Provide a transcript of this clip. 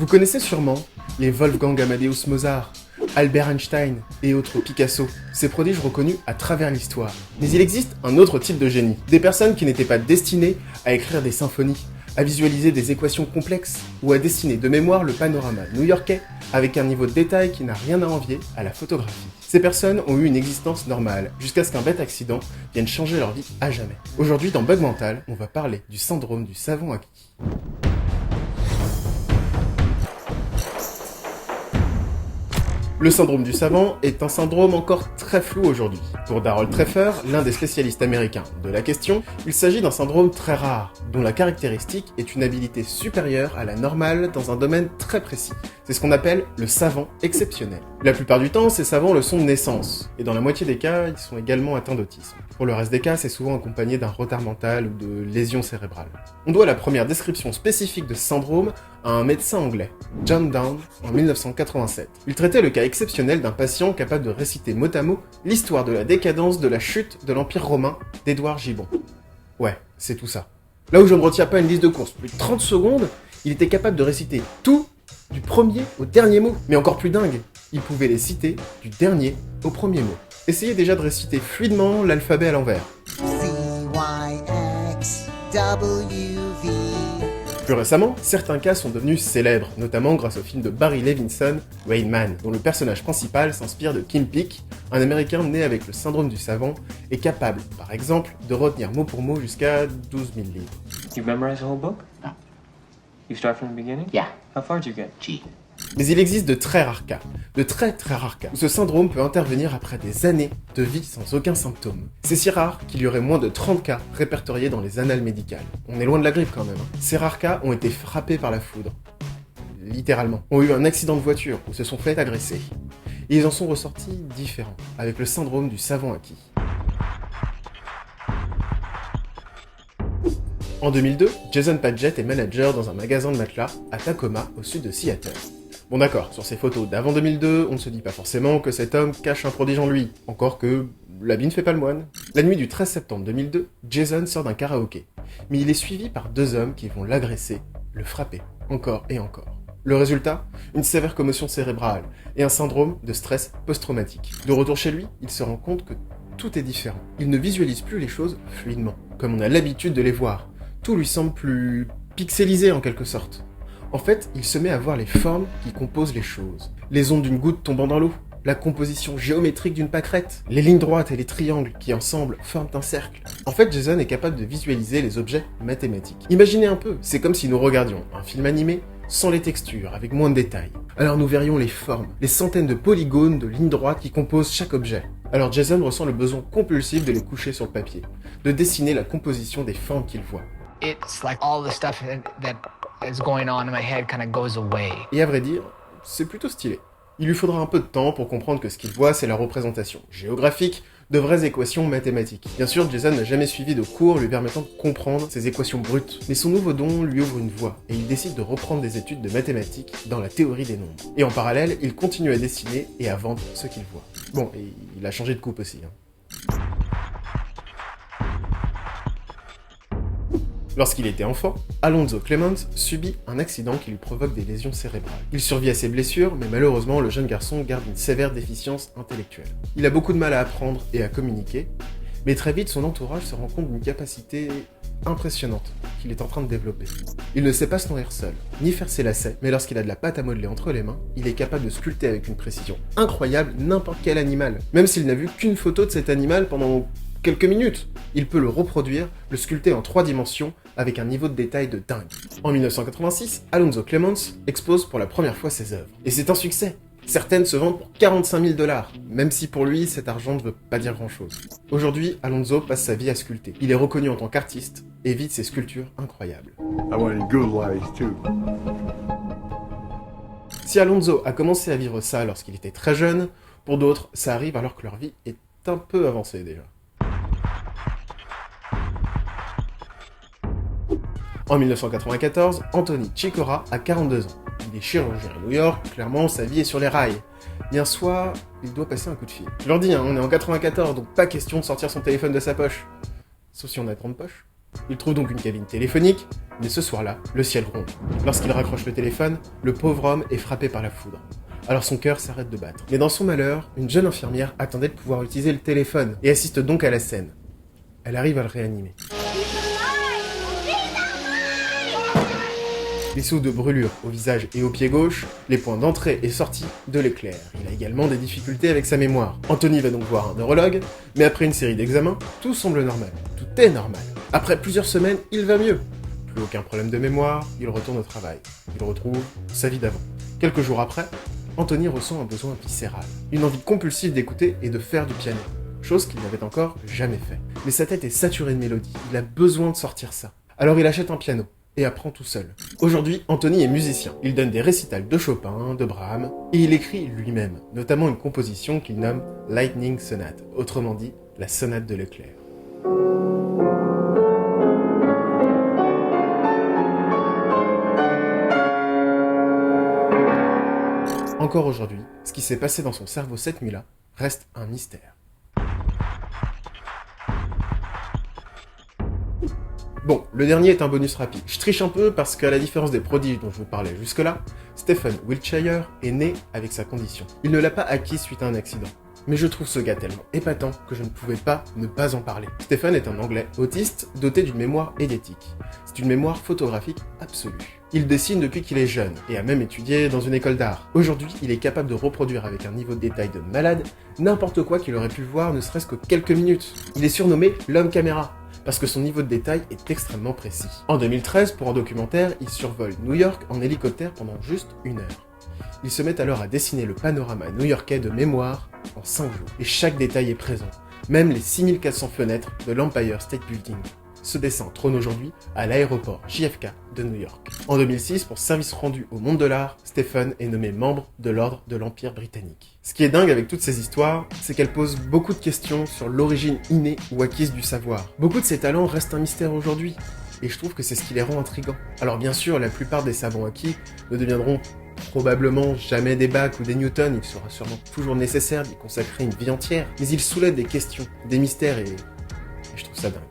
Vous connaissez sûrement les Wolfgang Amadeus Mozart, Albert Einstein et autres Picasso, ces prodiges reconnus à travers l'histoire. Mais il existe un autre type de génie, des personnes qui n'étaient pas destinées à écrire des symphonies, à visualiser des équations complexes ou à dessiner de mémoire le panorama new-yorkais avec un niveau de détail qui n'a rien à envier à la photographie. Ces personnes ont eu une existence normale, jusqu'à ce qu'un bête accident vienne changer leur vie à jamais. Aujourd'hui, dans Bug Mental, on va parler du syndrome du savant acquis. Le syndrome du savant est un syndrome encore très flou aujourd'hui. Pour Darrell Treffer, l'un des spécialistes américains de la question, il s'agit d'un syndrome très rare, dont la caractéristique est une habilité supérieure à la normale dans un domaine très précis. C'est ce qu'on appelle le savant exceptionnel. La plupart du temps, ces savants le sont de naissance, et dans la moitié des cas, ils sont également atteints d'autisme. Pour le reste des cas, c'est souvent accompagné d'un retard mental ou de lésions cérébrales. On doit la première description spécifique de ce syndrome à un médecin anglais, John Down, en 1987. Il traitait le cas exceptionnel d'un patient capable de réciter mot à mot l'histoire de la décadence de la chute de l'Empire romain d'Édouard Gibbon. Ouais, c'est tout ça. Là où je ne retiens pas une liste de courses, plus de 30 secondes, il était capable de réciter tout du premier au dernier mot. Mais encore plus dingue, il pouvait les citer du dernier au premier mot. Essayez déjà de réciter fluidement l'alphabet à l'envers. C-Y-X-W-V. Plus récemment, certains cas sont devenus célèbres, notamment grâce au film de Barry Levinson, Rain Man, dont le personnage principal s'inspire de Kim Peek, un Américain né avec le syndrome du savant et capable, par exemple, de retenir mot pour mot jusqu'à 12 000 livres. You memorize the whole book? No. You start from the beginning? Yeah. How far did you get? G. Mais il existe de très rares cas, où ce syndrome peut intervenir après des années de vie sans aucun symptôme. C'est si rare qu'il y aurait moins de 30 cas répertoriés dans les annales médicales. On est loin de la grippe quand même. Ces rares cas ont été frappés par la foudre. Littéralement. Ont eu un accident de voiture ou se sont fait agresser. Et ils en sont ressortis différents, avec le syndrome du savant acquis. En 2002, Jason Padgett est manager dans un magasin de matelas à Tacoma, au sud de Seattle. Bon d'accord, sur ces photos d'avant 2002, on ne se dit pas forcément que cet homme cache un prodige en lui, encore que l'habit ne fait pas le moine. La nuit du 13 septembre 2002, Jason sort d'un karaoké, mais il est suivi par deux hommes qui vont l'agresser, le frapper, encore et encore. Le résultat, une sévère commotion cérébrale et un syndrome de stress post-traumatique. De retour chez lui, il se rend compte que tout est différent. Il ne visualise plus les choses fluidement, comme on a l'habitude de les voir. Tout lui semble plus pixelisé en quelque sorte. En fait, il se met à voir les formes qui composent les choses. Les ondes d'une goutte tombant dans l'eau, la composition géométrique d'une pâquerette, les lignes droites et les triangles qui ensemble forment un cercle. En fait, Jason est capable de visualiser les objets mathématiques. Imaginez un peu, c'est comme si nous regardions un film animé sans les textures, avec moins de détails. Alors nous verrions les formes, les centaines de polygones, de lignes droites qui composent chaque objet. Alors Jason ressent le besoin compulsif de les coucher sur le papier, de dessiner la composition des formes qu'il voit. It's like all the stuff that is going on in my head kind of goes away. Et à vrai dire, c'est plutôt stylé. Il lui faudra un peu de temps pour comprendre que ce qu'il voit, c'est la représentation géographique de vraies équations mathématiques. Bien sûr, Jason n'a jamais suivi de cours lui permettant de comprendre ces équations brutes, mais son nouveau don lui ouvre une voie, et il décide de reprendre des études de mathématiques dans la théorie des nombres. Et en parallèle, il continue à dessiner et à vendre ce qu'il voit. Bon, et il a changé de coupe aussi. Lorsqu'il était enfant, Alonzo Clemens subit un accident qui lui provoque des lésions cérébrales. Il survit à ses blessures, mais malheureusement, le jeune garçon garde une sévère déficience intellectuelle. Il a beaucoup de mal à apprendre et à communiquer, mais très vite, son entourage se rend compte d'une capacité impressionnante qu'il est en train de développer. Il ne sait pas se nourrir seul, ni faire ses lacets, mais lorsqu'il a de la pâte à modeler entre les mains, il est capable de sculpter avec une précision incroyable n'importe quel animal, même s'il n'a vu qu'une photo de cet animal pendant quelques minutes. Il peut le reproduire, le sculpter en 3 dimensions avec un niveau de détail de dingue. En 1986, Alonzo Clemens expose pour la première fois ses œuvres. Et c'est un succès. Certaines se vendent pour 45 000 $, même si pour lui, cet argent ne veut pas dire grand-chose. Aujourd'hui, Alonzo passe sa vie à sculpter. Il est reconnu en tant qu'artiste et vit de ses sculptures incroyables. I wanted good life too. Si Alonzo a commencé à vivre ça lorsqu'il était très jeune, pour d'autres, ça arrive alors que leur vie est un peu avancée déjà. En 1994, Anthony Chikora a 42 ans. Il est chirurgien à New York, clairement sa vie est sur les rails. Et un soir, il doit passer un coup de fil. Je leur dis, on est en 94, donc pas question de sortir son téléphone de sa poche. Sauf si on a 30 poches. Il trouve donc une cabine téléphonique, mais ce soir-là, le ciel gronde. Lorsqu'il raccroche le téléphone, le pauvre homme est frappé par la foudre. Alors son cœur s'arrête de battre. Mais dans son malheur, une jeune infirmière attendait de pouvoir utiliser le téléphone et assiste donc à la scène. Elle arrive à le réanimer. Les sauts de brûlure au visage et au pied gauche, les points d'entrée et sortie de l'éclair. Il a également des difficultés avec sa mémoire. Anthony va donc voir un neurologue, mais après une série d'examens, tout semble normal. Tout est normal. Après plusieurs semaines, il va mieux. Plus aucun problème de mémoire, il retourne au travail. Il retrouve sa vie d'avant. Quelques jours après, Anthony ressent un besoin viscéral. Une envie compulsive d'écouter et de faire du piano. Chose qu'il n'avait encore jamais fait. Mais sa tête est saturée de mélodies. Il a besoin de sortir ça. Alors il achète un piano. Et apprend tout seul. Aujourd'hui, Anthony est musicien. Il donne des récitals de Chopin, de Brahms, et il écrit lui-même, notamment une composition qu'il nomme Lightning Sonate, autrement dit, la sonate de l'éclair. Encore aujourd'hui, ce qui s'est passé dans son cerveau cette nuit-là reste un mystère. Bon, le dernier est un bonus rapide. Je triche un peu parce qu'à la différence des prodiges dont je vous parlais jusque-là, Stephen Wiltshire est né avec sa condition. Il ne l'a pas acquise suite à un accident. Mais je trouve ce gars tellement épatant que je ne pouvais pas ne pas en parler. Stephen est un Anglais autiste doté d'une mémoire eidetique. C'est une mémoire photographique absolue. Il dessine depuis qu'il est jeune et a même étudié dans une école d'art. Aujourd'hui, il est capable de reproduire avec un niveau de détail de malade n'importe quoi qu'il aurait pu voir ne serait-ce que quelques minutes. Il est surnommé l'homme caméra, parce que son niveau de détail est extrêmement précis. En 2013, pour un documentaire, il survole New York en hélicoptère pendant juste 1 heure. Il se met alors à dessiner le panorama new-yorkais de mémoire en 5 jours. Et chaque détail est présent, même les 6400 fenêtres de l'Empire State Building. Ce dessin trône aujourd'hui à l'aéroport JFK de New York. En 2006, pour service rendu au monde de l'art, Stephen est nommé membre de l'ordre de l'Empire britannique. Ce qui est dingue avec toutes ces histoires, c'est qu'elles posent beaucoup de questions sur l'origine innée ou acquise du savoir. Beaucoup de ces talents restent un mystère aujourd'hui, et je trouve que c'est ce qui les rend intrigants. Alors bien sûr, la plupart des savants acquis ne deviendront probablement jamais des Bach ou des Newton, il sera sûrement toujours nécessaire d'y consacrer une vie entière, mais ils soulèvent des questions, des mystères et je trouve ça dingue.